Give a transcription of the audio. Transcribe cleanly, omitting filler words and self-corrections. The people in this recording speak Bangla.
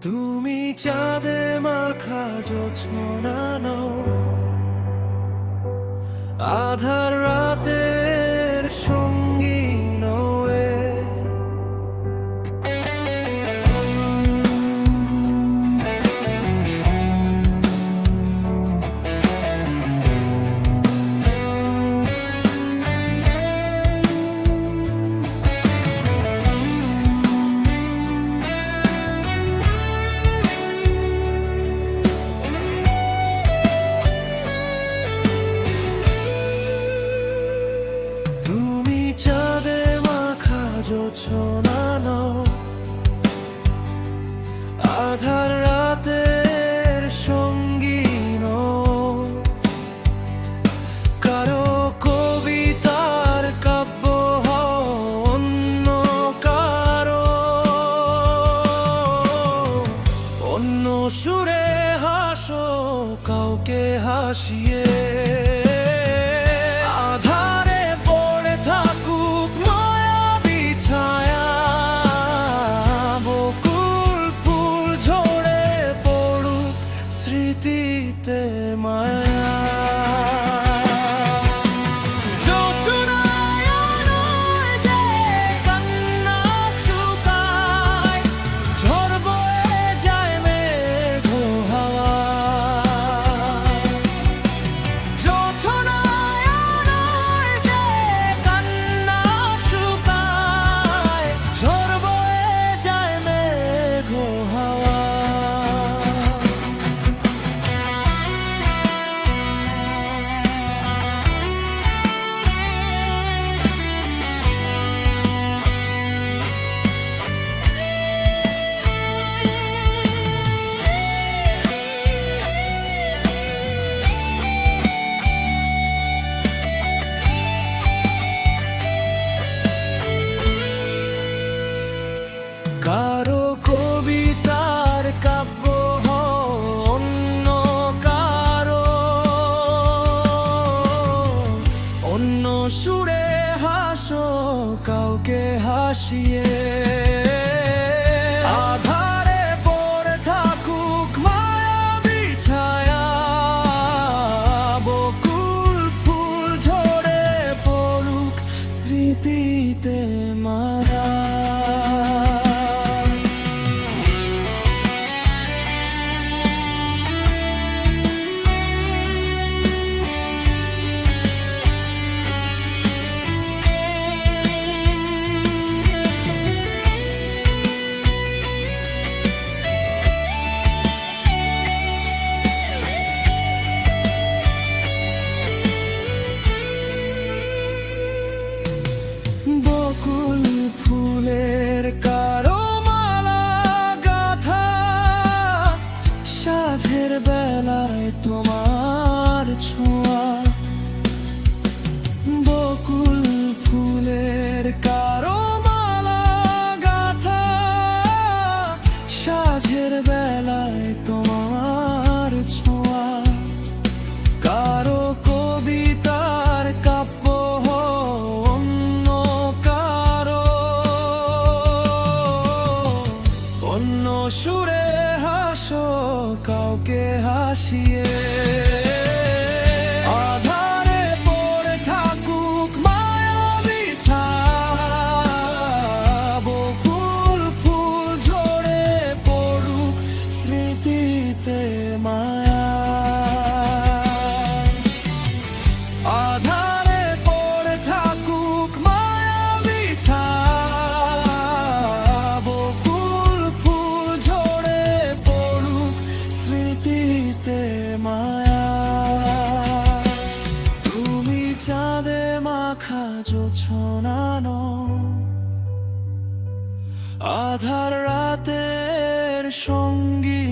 তুমি চাঁদে মাখা জোছনা নও, আধার রাতের সঙ্গী নয়ে। তুমি চাঁদে মাখা জোছনা নও, আধার রাতের সঙ্গী নও। কারো কবিতার কাব্য হও অন্য কারো, অন্য সুরে হাসো কাউকে হাসিয়ে। আধারে পড়ে থাকুক মায়াবী ছায়া, বকুল ফুল ঝরে পড়ুক স্মৃতিতে মায়া। কারো কবিতার কাব্য হও অন্য কারো, অন্য সুরে হাসো কাউকে হাসিয়ে। আধারে পড়ে থাকুক মায়াবী ছায়া, বকুল ফুল ঝরে পড়ুক স্মৃতিতে মায়া। বকুল ফুলের কারো মালা গাথা, সাঁঝের বেলায় তোমার ছোঁয়া। বকুল ফুলের কারো মালা গাথা, সাঁঝের বেলায় তোমার ছোঁয়া। কারো কবিতার কাব্য হও অন্য কারো, অন্য সুরে হাসো কাউকে হাসিয়ে। আধারে পড়ে থাকুক মায়াবী ছায়া, বকুল ফুল ঝরে পড়ুক স্মৃতিতে মায়া। আধারে পড়ে থাকুক মায়াবী ছায়া, বকুল ফুল ঝরে পড়ুক স্মৃতিতে মায়া। তুমি চাঁদে মাখা জোছনা নও, আধার রাতের সঙ্গী